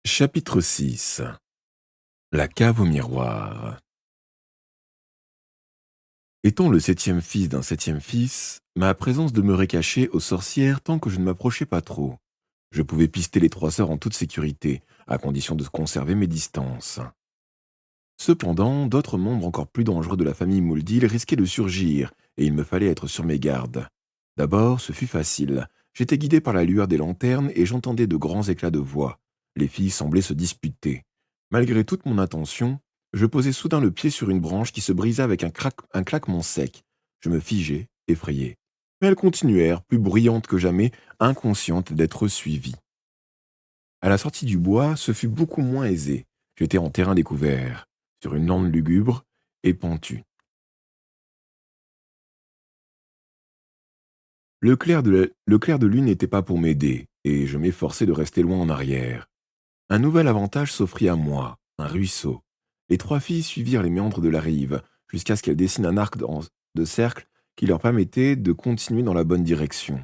Chapitre 6. La cave au miroir. Étant le septième fils d'un septième fils, ma présence demeurait cachée aux sorcières tant que je ne m'approchais pas trop. Je pouvais pister les trois sœurs en toute sécurité, à condition de conserver mes distances. Cependant, d'autres membres encore plus dangereux de la famille Mouldil risquaient de surgir, et il me fallait être sur mes gardes. D'abord, ce fut facile. J'étais guidé par la lueur des lanternes et j'entendais de grands éclats de voix. Les filles semblaient se disputer. Malgré toute mon attention, je posai soudain le pied sur une branche qui se brisa avec un claquement sec. Je me figeai, effrayé. Mais elles continuèrent, plus bruyantes que jamais, inconscientes d'être suivies. À la sortie du bois, ce fut beaucoup moins aisé. J'étais en terrain découvert, sur une lande lugubre et pentue. Le clair de lune n'était pas pour m'aider, et je m'efforçai de rester loin en arrière. Un nouvel avantage s'offrit à moi, un ruisseau. Les trois filles suivirent les méandres de la rive, jusqu'à ce qu'elles dessinent un arc de cercle qui leur permettait de continuer dans la bonne direction.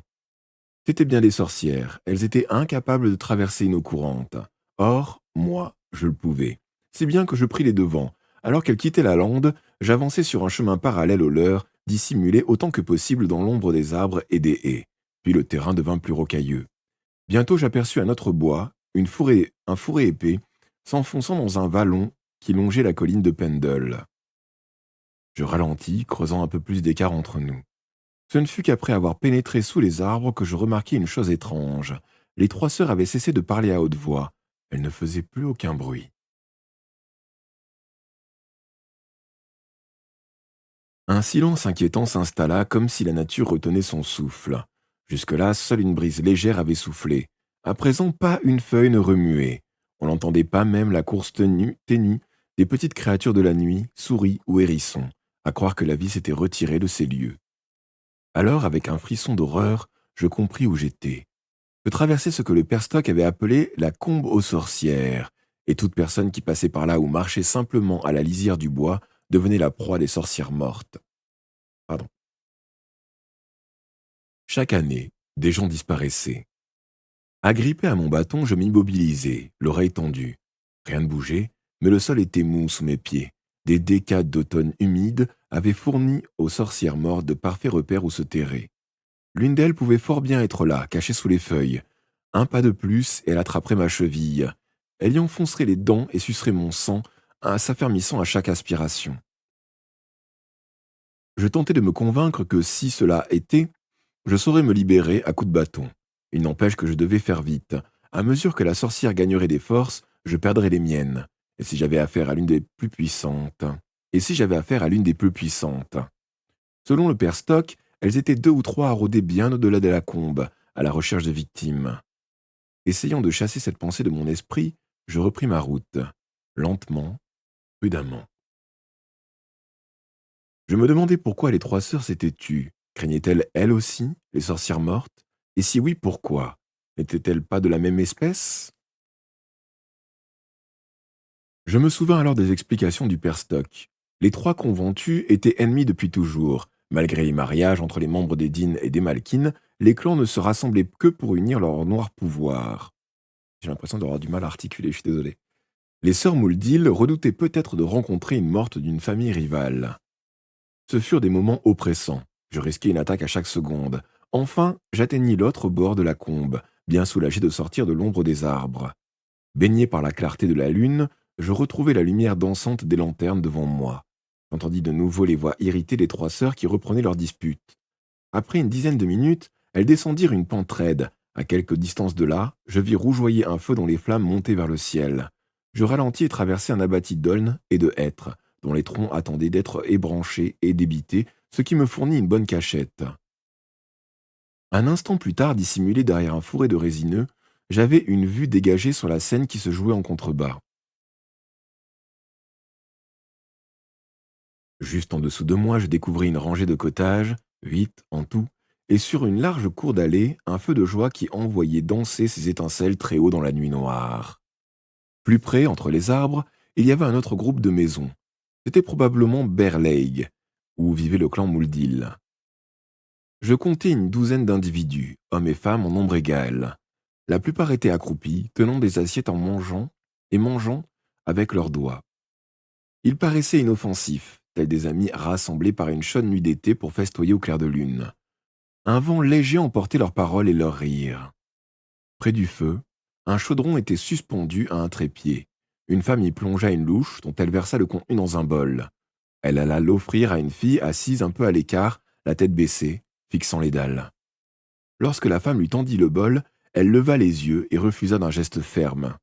C'étaient bien des sorcières, elles étaient incapables de traverser une eau courante. Or, moi, je le pouvais. Si bien que je pris les devants. Alors qu'elles quittaient la lande, j'avançai sur un chemin parallèle au leur, dissimulé autant que possible dans l'ombre des arbres et des haies. Puis le terrain devint plus rocailleux. Bientôt j'aperçus un autre bois, un fourré épais, s'enfonçant dans un vallon qui longeait la colline de Pendle. Je ralentis, creusant un peu plus d'écart entre nous. Ce ne fut qu'après avoir pénétré sous les arbres que je remarquai une chose étrange. Les trois sœurs avaient cessé de parler à haute voix. Elles ne faisaient plus aucun bruit. Un silence inquiétant s'installa comme si la nature retenait son souffle. Jusque-là, seule une brise légère avait soufflé. À présent, pas une feuille ne remuait. On n'entendait pas même la course ténue des petites créatures de la nuit, souris ou hérissons, à croire que la vie s'était retirée de ces lieux. Alors, avec un frisson d'horreur, je compris où j'étais. Je traversais ce que le père Stock avait appelé la combe aux sorcières, et toute personne qui passait par là ou marchait simplement à la lisière du bois devenait la proie des sorcières mortes. Pardon. Chaque année, des gens disparaissaient. Agrippé à mon bâton, je m'immobilisais, l'oreille tendue. Rien ne bougeait, mais le sol était mou sous mes pieds. Des décades d'automne humide avaient fourni aux sorcières mortes de parfaits repères où se terrer. L'une d'elles pouvait fort bien être là, cachée sous les feuilles. Un pas de plus, et elle attraperait ma cheville. Elle y enfoncerait les dents et sucerait mon sang, s'affermissant à chaque aspiration. Je tentais de me convaincre que si cela était, je saurais me libérer à coups de bâton. Il n'empêche que je devais faire vite. À mesure que la sorcière gagnerait des forces, je perdrais les miennes. Et si j'avais affaire à l'une des plus puissantes Et si j'avais affaire à l'une des plus puissantes Selon le père Stock, elles étaient deux ou trois à rôder bien au-delà de la combe, à la recherche de victimes. Essayant de chasser cette pensée de mon esprit, je repris ma route, lentement, prudemment. Je me demandais pourquoi les trois sœurs s'étaient tues. Craignaient-elles, elles aussi, les sorcières mortes? Et si oui, pourquoi? N'étaient-elles pas de la même espèce? Je me souvins alors des explications du père Stock. Les trois conventus étaient ennemis depuis toujours. Malgré les mariages entre les membres des Dînes et des Malkines, les clans ne se rassemblaient que pour unir leur noir pouvoir. J'ai l'impression d'avoir du mal à articuler, je suis désolé. Les sœurs Mouldil redoutaient peut-être de rencontrer une morte d'une famille rivale. Ce furent des moments oppressants. Je risquais une attaque à chaque seconde. Enfin, j'atteignis l'autre bord de la combe, bien soulagé de sortir de l'ombre des arbres. Baigné par la clarté de la lune, je retrouvai la lumière dansante des lanternes devant moi. J'entendis de nouveau les voix irritées des trois sœurs qui reprenaient leur dispute. Après une dizaine de minutes, elles descendirent une pente raide. À quelque distance de là, je vis rougeoyer un feu dont les flammes montaient vers le ciel. Je ralentis et traversai un abatis d'aulnes et de hêtres, dont les troncs attendaient d'être ébranchés et débités, ce qui me fournit une bonne cachette. Un instant plus tard, dissimulé derrière un fourré de résineux, j'avais une vue dégagée sur la scène qui se jouait en contrebas. Juste en dessous de moi, je découvris une rangée de cottages, 8 en tout, et sur une large cour d'allée, un feu de joie qui envoyait danser ses étincelles très haut dans la nuit noire. Plus près, entre les arbres, il y avait un autre groupe de maisons. C'était probablement Berleig, où vivait le clan Mouldil. Je comptais une douzaine d'individus, hommes et femmes en nombre égal. La plupart étaient accroupis, tenant des assiettes et mangeant avec leurs doigts. Ils paraissaient inoffensifs, tels des amis rassemblés par une chaude nuit d'été pour festoyer au clair de lune. Un vent léger emportait leurs paroles et leurs rires. Près du feu, un chaudron était suspendu à un trépied. Une femme y plongea une louche dont elle versa le contenu dans un bol. Elle alla l'offrir à une fille assise un peu à l'écart, la tête baissée, fixant les dalles. Lorsque la femme lui tendit le bol, elle leva les yeux et refusa d'un geste ferme.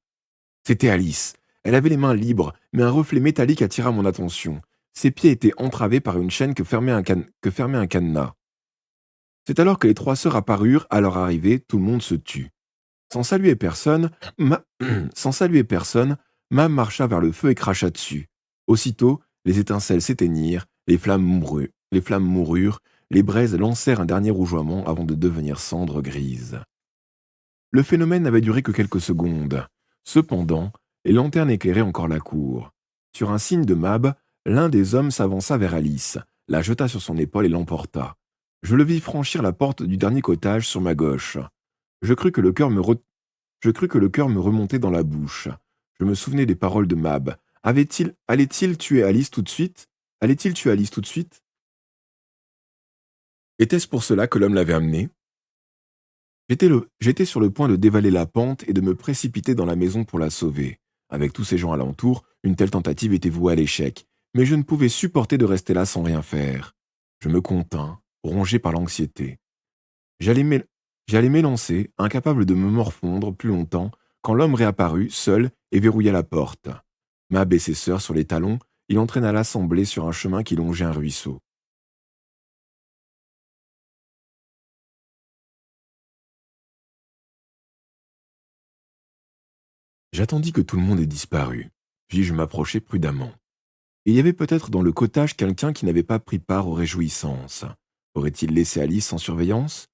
C'était Alice. Elle avait les mains libres, mais un reflet métallique attira mon attention. Ses pieds étaient entravés par une chaîne que fermait un cadenas. C'est alors que les trois sœurs apparurent. À leur arrivée, tout le monde se tut. Sans saluer personne, sans saluer personne, Mame marcha vers le feu et cracha dessus. Aussitôt, les étincelles s'éteignirent, les flammes moururent, les braises lancèrent un dernier rougeoiement avant de devenir cendres grises. Le phénomène n'avait duré que quelques secondes. Cependant, les lanternes éclairaient encore la cour. Sur un signe de Mab, l'un des hommes s'avança vers Alice, la jeta sur son épaule et l'emporta. Je le vis franchir la porte du dernier cottage sur ma gauche. Je crus que le cœur me remontait dans la bouche. Je me souvenais des paroles de Mab. Allait-il tuer Alice tout de suite? Allait-il tuer Alice tout de suite? Était-ce pour cela que l'homme l'avait amené? J'étais sur le point de dévaler la pente et de me précipiter dans la maison pour la sauver. Avec tous ces gens alentour, une telle tentative était vouée à l'échec, mais je ne pouvais supporter de rester là sans rien faire. Je me contins, rongé par l'anxiété. J'allais m'é- J'allais m'élancer, incapable de me morfondre plus longtemps, quand l'homme réapparut, seul, et verrouilla la porte. Mab et ses sœurs sur les talons, il entraîna l'assemblée sur un chemin qui longeait un ruisseau. J'attendis que tout le monde ait disparu, puis je m'approchai prudemment. Il y avait peut-être dans le cottage quelqu'un qui n'avait pas pris part aux réjouissances. Aurait-il laissé Alice sans surveillance?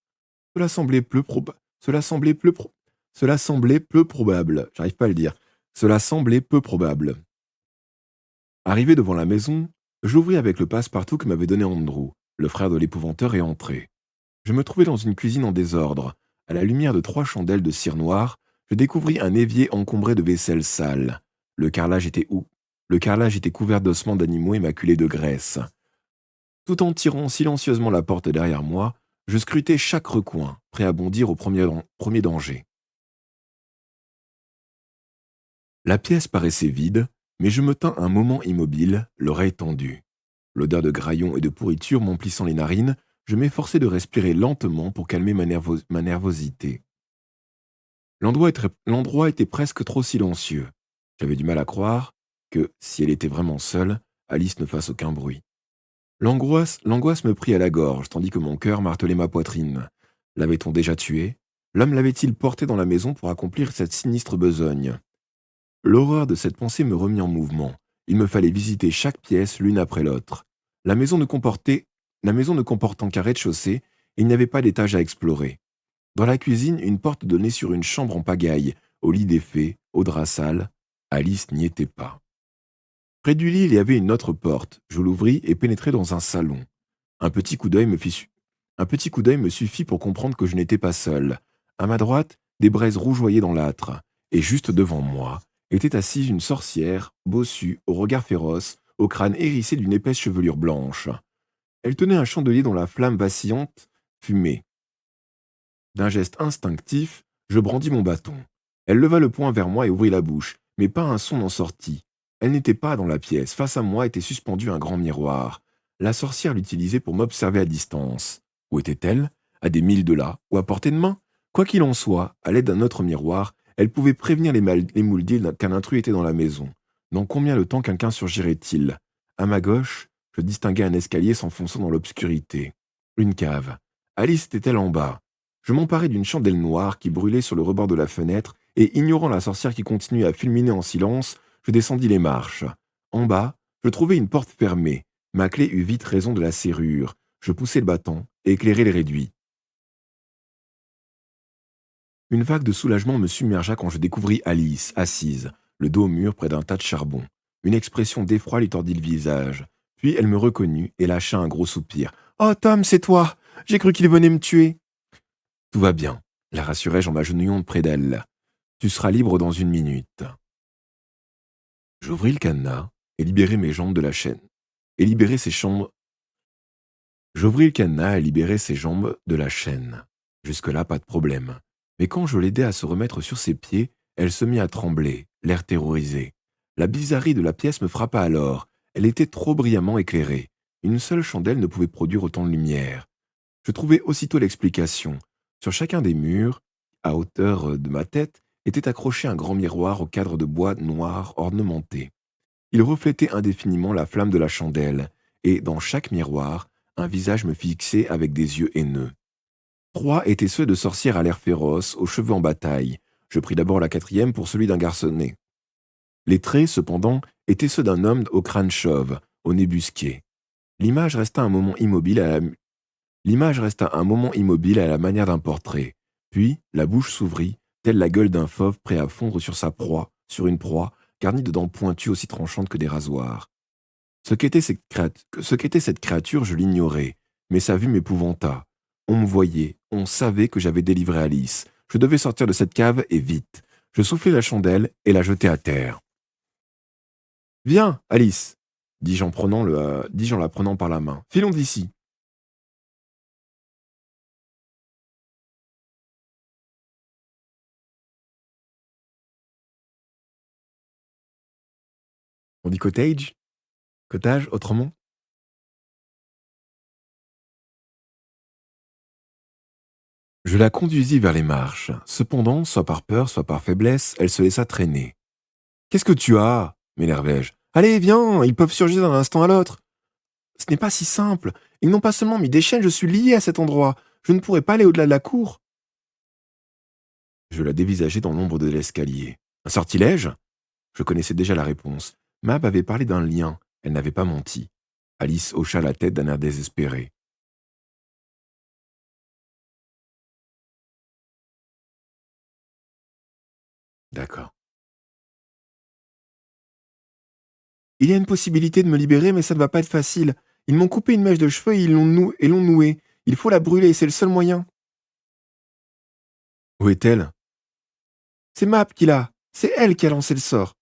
Cela semblait peu proba- Cela semblait peu pro- Cela semblait peu probable. J'arrive pas à le dire. Cela semblait peu probable. Arrivé devant la maison, j'ouvris avec le passe-partout que m'avait donné Andrew, le frère de l'épouvanteur, et entrai. Je me trouvais dans une cuisine en désordre. À la lumière de trois chandelles de cire noire, je découvris un évier encombré de vaisselle sale. Le carrelage était où Le carrelage était couvert d'ossements d'animaux émaculés de graisse. Tout en tirant silencieusement la porte derrière moi, je scrutais chaque recoin, prêt à bondir au premier danger. La pièce paraissait vide, mais je me tins un moment immobile, l'oreille tendue. L'odeur de graillon et de pourriture m'emplissant les narines, je m'efforçai de respirer lentement pour calmer ma nervosité. L'endroit était presque trop silencieux. J'avais du mal à croire que, si elle était vraiment seule, Alice ne fasse aucun bruit. L'angoisse me prit à la gorge, tandis que mon cœur martelait ma poitrine. L'avait-on déjà tué? L'homme l'avait-il porté dans la maison pour accomplir cette sinistre besogne? L'horreur de cette pensée me remit en mouvement. Il me fallait visiter chaque pièce l'une après l'autre. La maison ne comportant qu'un rez-de-chaussée, il n'y avait pas d'étage à explorer. Dans la cuisine, une porte donnait sur une chambre en pagaille, au lit défait, au drap sale. Alice n'y était pas. Près du lit, il y avait une autre porte. Je l'ouvris et pénétrai dans un salon. Un petit coup d'œil me fit su- Un petit coup d'œil me suffit pour comprendre que je n'étais pas seul. À ma droite, des braises rougeoyaient dans l'âtre, et juste devant moi était assise une sorcière, bossue, au regard féroce, au crâne hérissé d'une épaisse chevelure blanche. Elle tenait un chandelier dont la flamme vacillante fumait. D'un geste instinctif, je brandis mon bâton. Elle leva le poing vers moi et ouvrit la bouche, mais pas un son n'en sortit. Elle n'était pas dans la pièce. Face à moi était suspendu un grand miroir. La sorcière l'utilisait pour m'observer à distance. Où était-elle? À des milles de là, ou à portée de main? Quoi qu'il en soit, à l'aide d'un autre miroir, elle pouvait prévenir les Mouldiers qu'un intrus était dans la maison. Dans combien de temps quelqu'un surgirait-il? À ma gauche, je distinguais un escalier s'enfonçant dans l'obscurité. Une cave. Alice était-elle en bas? Je m'emparai d'une chandelle noire qui brûlait sur le rebord de la fenêtre et, ignorant la sorcière qui continuait à fulminer en silence, je descendis les marches. En bas, je trouvai une porte fermée. Ma clé eut vite raison de la serrure. Je poussai le battant et éclairai les réduits. Une vague de soulagement me submergea quand je découvris Alice, assise, le dos au mur près d'un tas de charbon. Une expression d'effroi lui tordit le visage. Puis elle me reconnut et lâcha un gros soupir. « Oh, Tom, c'est toi! J'ai cru qu'il venait me tuer! » Tout va bien. la rassurai-je en m'agenouillant près d'elle. Tu seras libre dans 1 minute. J'ouvris le cadenas et libérai mes jambes de la chaîne. Et libérai ses jambes. J'ouvris le cadenas et libérai ses jambes de la chaîne. Jusque-là, pas de problème. Mais quand je l'aidai à se remettre sur ses pieds, elle se mit à trembler, l'air terrorisé. La bizarrerie de la pièce me frappa alors. Elle était trop brillamment éclairée. Une seule chandelle ne pouvait produire autant de lumière. Je trouvai aussitôt l'explication. Sur chacun des murs, à hauteur de ma tête, était accroché un grand miroir au cadre de bois noir ornementé. Il reflétait indéfiniment la flamme de la chandelle, et dans chaque miroir, un visage me fixait avec des yeux haineux. 3 étaient ceux de sorcières à l'air féroce, aux cheveux en bataille. Je pris d'abord la 4e pour celui d'un garçonnet. Les traits, cependant, étaient ceux d'un homme au crâne chauve, au nez busqué. L'image resta un moment immobile à la L'image resta un moment immobile à la manière d'un portrait. Puis, la bouche s'ouvrit, telle la gueule d'un fauve prêt à fondre sur une proie, garnie de dents pointues aussi tranchantes que des rasoirs. Ce qu'était cette créature, je l'ignorais, mais sa vue m'épouvanta. On me voyait, on savait que j'avais délivré Alice. Je devais sortir de cette cave et vite. Je soufflai la chandelle et la jetai à terre. Viens, Alice, dis-je en la prenant par la main. Filons d'ici. On dit cottage? Cottage, autrement? Je la conduisis vers les marches. Cependant, soit par peur, soit par faiblesse, elle se laissa traîner. Qu'est-ce que tu as? M'énervai-je. Allez, viens, ils peuvent surgir d'un instant à l'autre. Ce n'est pas si simple. Ils n'ont pas seulement mis des chaînes, je suis lié à cet endroit. Je ne pourrai pas aller au-delà de la cour. Je la dévisageai dans l'ombre de l'escalier. Un sortilège? Je connaissais déjà la réponse. Mab avait parlé d'un lien. Elle n'avait pas menti. Alice hocha la tête d'un air désespéré. D'accord. Il y a une possibilité de me libérer, mais ça ne va pas être facile. Ils m'ont coupé une mèche de cheveux et et l'ont nouée. Il faut la brûler, c'est le seul moyen. Où est-elle? C'est Map qui l'a. C'est elle qui a lancé le sort.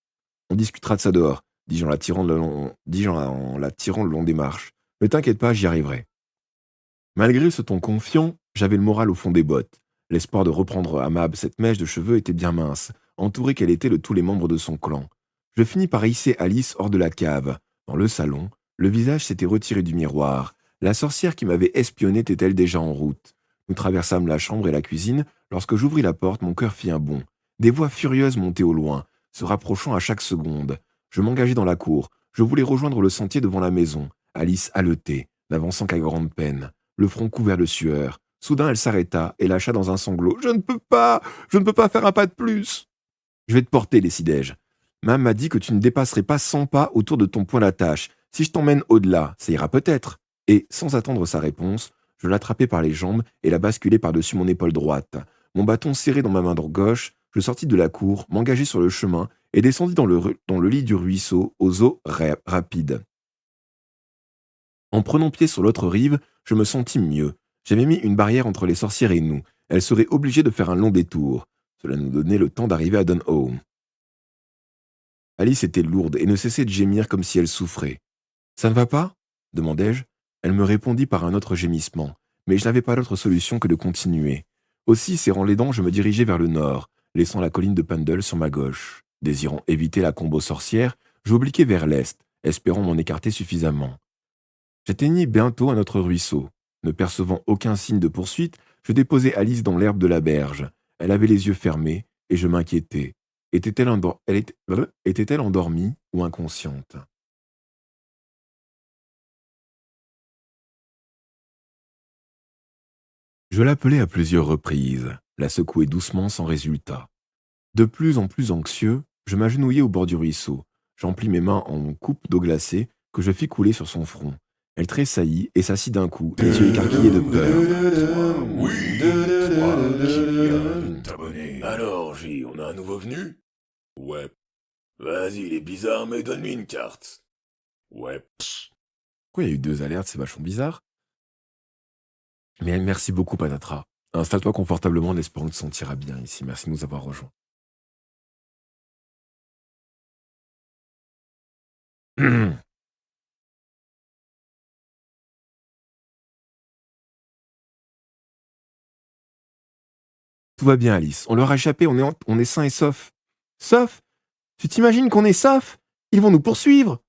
On discutera de ça dehors, dis-je en la tirant le long des marches. Ne t'inquiète pas, j'y arriverai. Malgré ce ton confiant, j'avais le moral au fond des bottes. L'espoir de reprendre à Mab cette mèche de cheveux était bien mince, entourée qu'elle était de tous les membres de son clan. Je finis par hisser Alice hors de la cave. Dans le salon, le visage s'était retiré du miroir. La sorcière qui m'avait espionné était-elle déjà en route? Nous traversâmes la chambre et la cuisine. Lorsque j'ouvris la porte, mon cœur fit un bond. Des voix furieuses montaient au loin, se rapprochant à chaque seconde. Je m'engageai dans la cour. Je voulais rejoindre le sentier devant la maison. Alice haletait, n'avançant qu'à grande peine, le front couvert de sueur. Soudain, elle s'arrêta et lâcha dans un sanglot. Je ne peux pas faire un pas de plus. Je vais te porter, décidai-je. Mam m'a dit que tu ne dépasserais pas 100 pas autour de ton point d'attache. Si je t'emmène au-delà, ça ira peut-être. Et, sans attendre sa réponse, je l'attrapai par les jambes et la basculai par-dessus mon épaule droite. Mon bâton serré dans ma main gauche, je sortis de la cour, m'engageai sur le chemin et descendis dans le lit du ruisseau aux eaux rapides. En prenant pied sur l'autre rive, je me sentis mieux. J'avais mis une barrière entre les sorcières et nous. Elles seraient obligées de faire un long détour. Cela nous donnait le temps d'arriver à Dunholm. Alice était lourde et ne cessait de gémir comme si elle souffrait. Ça ne va pas? Demandai-je. Elle me répondit par un autre gémissement, mais je n'avais pas d'autre solution que de continuer. Aussi, serrant les dents, je me dirigeai vers le nord, laissant la colline de Pendle sur ma gauche. Désirant éviter la combo sorcière, j'obliquai vers l'est, espérant m'en écarter suffisamment. J'atteignis bientôt un autre ruisseau. Ne percevant aucun signe de poursuite, je déposai Alice dans l'herbe de la berge. Elle avait les yeux fermés, et je m'inquiétais. Était-elle endormie ou inconsciente? Je l'appelai à plusieurs reprises, la secouai doucement sans résultat. De plus en plus anxieux, je m'agenouillai au bord du ruisseau. J'emplis mes mains en coupe d'eau glacée que je fis couler sur son front. Elle tressaillit et s'assit d'un coup, les yeux écarquillés de peur. Oui, toi qui viens de t'abonner. Alors, J, on a un nouveau venu? Ouais. Vas-y, il est bizarre, mais donne-lui une carte. Ouais. Pourquoi il y a eu 2 alertes? C'est vachement bizarre. Mais merci beaucoup, Patatra. Installe-toi confortablement en espérant que tu te sentiras bien ici. Merci de nous avoir rejoints. Tout va bien, Alice. On leur a échappé, on est sains et saufs. Sauf? Tu t'imagines qu'on est sauf? Ils vont nous poursuivre.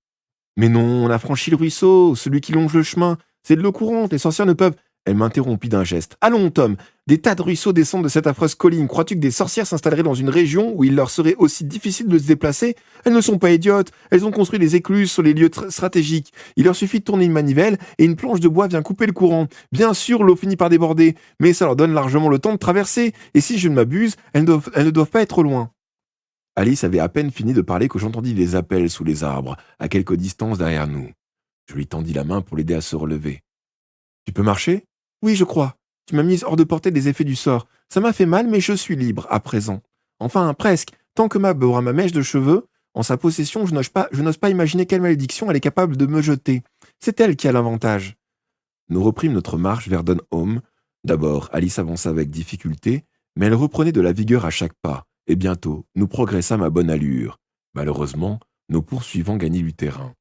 Mais non, on a franchi le ruisseau, celui qui longe le chemin. C'est de l'eau courante, les sorcières ne peuvent. Elle m'interrompit d'un geste. Allons, Tom, des tas de ruisseaux descendent de cette affreuse colline. Crois-tu que des sorcières s'installeraient dans une région où il leur serait aussi difficile de se déplacer? Elles ne sont pas idiotes. Elles ont construit des écluses sur les lieux stratégiques. Il leur suffit de tourner une manivelle et une planche de bois vient couper le courant. Bien sûr, l'eau finit par déborder, mais ça leur donne largement le temps de traverser. Et si je ne m'abuse, elles ne doivent pas être loin. Alice avait à peine fini de parler que j'entendis des appels sous les arbres, à quelque distance derrière nous. Je lui tendis la main pour l'aider à se relever. Tu peux marcher? Oui, je crois. Tu m'as mise hors de portée des effets du sort. Ça m'a fait mal, mais je suis libre, à présent. Enfin, presque. Tant que Mab aura ma mèche de cheveux, en sa possession, je n'ose pas imaginer quelle malédiction elle est capable de me jeter. C'est elle qui a l'avantage. Nous reprîmes notre marche vers Dunhome. D'abord, Alice avança avec difficulté, mais elle reprenait de la vigueur à chaque pas, et bientôt, nous progressâmes à bonne allure. Malheureusement, nos poursuivants gagnaient du terrain.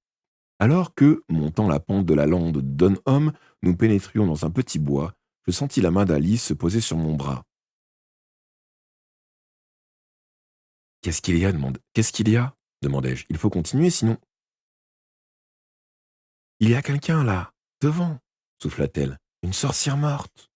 Alors que, montant la pente de la lande de Dunhome, nous pénétrions dans un petit bois, je sentis la main d'Alice se poser sur mon bras. Qu'est-ce qu'il y a Qu'est-ce qu'il y a demandai-je. Il faut continuer, sinon. Il y a quelqu'un là, devant, souffla-t-elle. Une sorcière morte.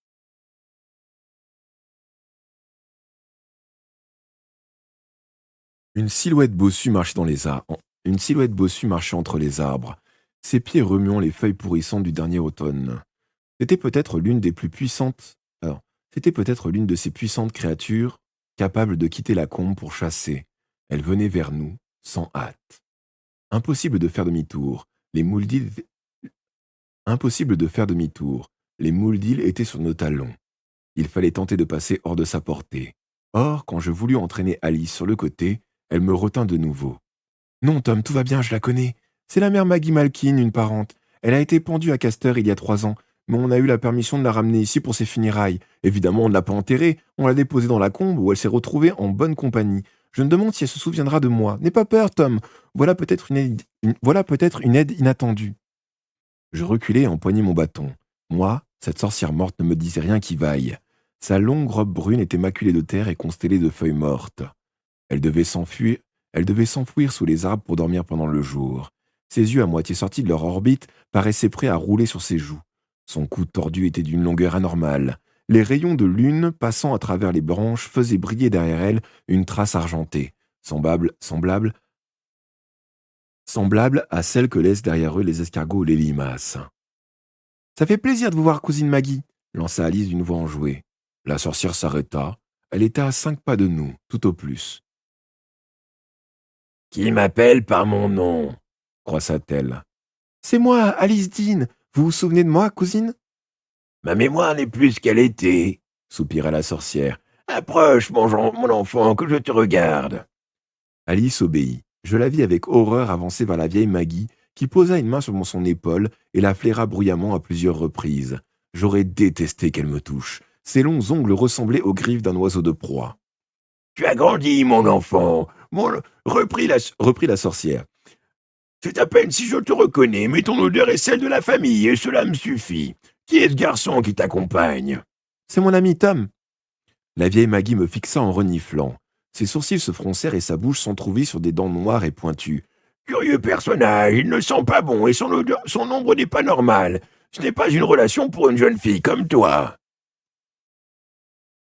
Une silhouette bossue marchait dans les arbres. Une silhouette bossue marchait entre les arbres, ses pieds remuant les feuilles pourrissantes du dernier automne. C'était peut-être l'une des plus puissantes. Alors, c'était peut-être l'une de ces puissantes créatures capables de quitter la combe pour chasser. Elle venait vers nous, sans hâte. Impossible de faire demi-tour. Les moules d'île Impossible de faire demi-tour. Les moules d'île étaient sur nos talons. Il fallait tenter de passer hors de sa portée. Or, quand je voulus entraîner Alice sur le côté, elle me retint de nouveau. Non, Tom, tout va bien, je la connais. C'est la mère Maggie Malkin, une parente. Elle a été pendue à Castor il y a 3 ans, mais on a eu la permission de la ramener ici pour ses funérailles. Évidemment, on ne l'a pas enterrée, on l'a déposée dans la combe où elle s'est retrouvée en bonne compagnie. Je me demande si elle se souviendra de moi. N'aie pas peur, Tom. Voilà peut-être une aide inattendue. Je reculai et empoignai mon bâton. Moi, cette sorcière morte ne me disait rien qui vaille. Sa longue robe brune était maculée de terre et constellée de feuilles mortes. Elle devait s'enfuir, elle devait s'enfouir sous les arbres pour dormir pendant le jour. Ses yeux à moitié sortis de leur orbite paraissaient prêts à rouler sur ses joues. Son cou tordu était d'une longueur anormale. Les rayons de lune passant à travers les branches faisaient briller derrière elle une trace argentée, semblable à celle que laissent derrière eux les escargots ou les limaces. Ça fait plaisir de vous voir, cousine Maggie, lança Alice d'une voix enjouée. La sorcière s'arrêta. Elle était à 5 pas de nous, tout au plus. Qui m'appelle par mon nom? Croissa-t-elle. C'est moi, Alice Dean. Vous vous souvenez de moi, cousine? Ma mémoire n'est plus ce qu'elle était, soupira la sorcière. Approche, mon enfant, que je te regarde. Alice obéit. Je la vis avec horreur avancer vers la vieille Maggie, qui posa une main sur son épaule et la flaira bruyamment à plusieurs reprises. J'aurais détesté qu'elle me touche. Ses longs ongles ressemblaient aux griffes d'un oiseau de proie. Tu as grandi, mon enfant, reprit la sorcière. C'est à peine si je te reconnais, mais ton odeur est celle de la famille, et cela me suffit. Qui est ce garçon qui t'accompagne? C'est mon ami Tom. La vieille Maggie me fixa en reniflant. Ses sourcils se froncèrent et sa bouche s'entrouvrit sur des dents noires et pointues. Curieux personnage, il ne sent pas bon et son ombre n'est pas normale. Ce n'est pas une relation pour une jeune fille comme toi.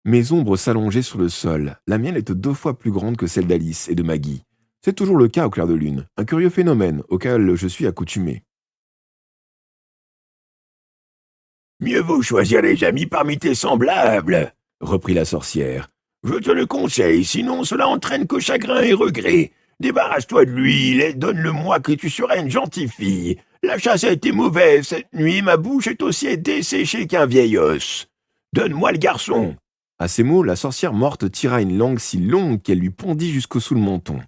Mes ombres s'allongeaient sur le sol. La mienne était 2 fois plus grande que celle d'Alice et de Maggie. C'est toujours le cas au clair de lune, un curieux phénomène auquel je suis accoutumé. Mieux vaut choisir les amis parmi tes semblables, reprit la sorcière. Je te le conseille, sinon cela entraîne que chagrin et regret. Débarrasse-toi de lui, donne-le-moi que tu seras une gentille fille. La chasse a été mauvaise cette nuit, ma bouche est aussi desséchée qu'un vieil os. Donne-moi le garçon. À ces mots, la sorcière morte tira une langue si longue qu'elle lui pondit jusqu'au-dessous le menton.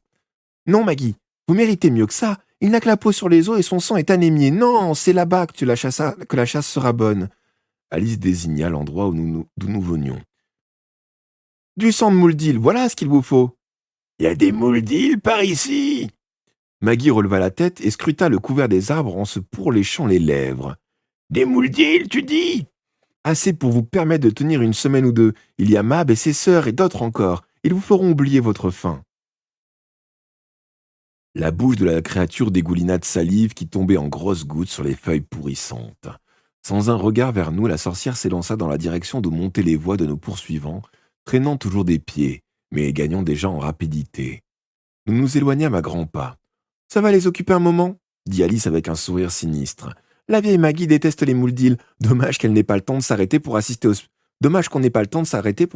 Non, Maggie, vous méritez mieux que ça. Il n'a que la peau sur les os et son sang est anémié. Non, c'est là-bas que la chasse sera bonne. Alice désigna l'endroit d'où nous venions. Du sang de Mouldil, voilà ce qu'il vous faut. Y a des moules-d'îles par ici? Maggie releva la tête et scruta le couvert des arbres en se pourléchant les lèvres. Des moules-d'îles, tu dis? Assez pour vous permettre de tenir une semaine ou deux. Il y a Mab et ses sœurs et d'autres encore. Ils vous feront oublier votre faim. La bouche de la créature dégoulina de salive qui tombait en grosses gouttes sur les feuilles pourrissantes. Sans un regard vers nous, la sorcière s'élança dans la direction de monter les voies de nos poursuivants, traînant toujours des pieds, mais gagnant déjà en rapidité. Nous nous éloignâmes à grands pas. « Ça va les occuper un moment ?» dit Alice avec un sourire sinistre. « La vieille Maggie déteste les moules d'île. Dommage qu'elle n'ait pas le temps de s'arrêter pour assister au... Dommage qu'on n'ait pas le temps de s'arrêter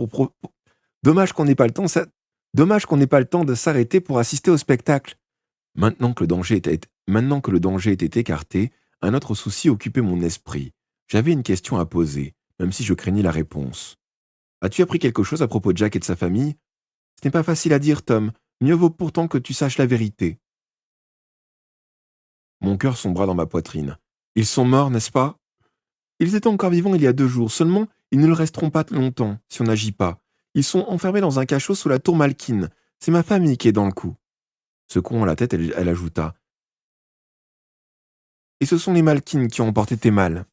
Dommage qu'on n'ait pas le temps... Dommage qu'on n'ait pas le temps de s'arrêter pour assister au spectacle. » Maintenant que le danger était écarté, un autre souci occupait mon esprit. J'avais une question à poser, même si je craignais la réponse. « As-tu appris quelque chose à propos de Jack et de sa famille ?»« Ce n'est pas facile à dire, Tom. Mieux vaut pourtant que tu saches la vérité. » Mon cœur sombra dans ma poitrine. « Ils sont morts, n'est-ce pas ?»« Ils étaient encore vivants il y a 2 jours. Seulement, ils ne le resteront pas longtemps, si on n'agit pas. Ils sont enfermés dans un cachot sous la tour Malkin. C'est ma famille qui est dans le coup. » Secouant la tête, elle ajouta. « Et ce sont les Malkin qui ont emporté tes malles. »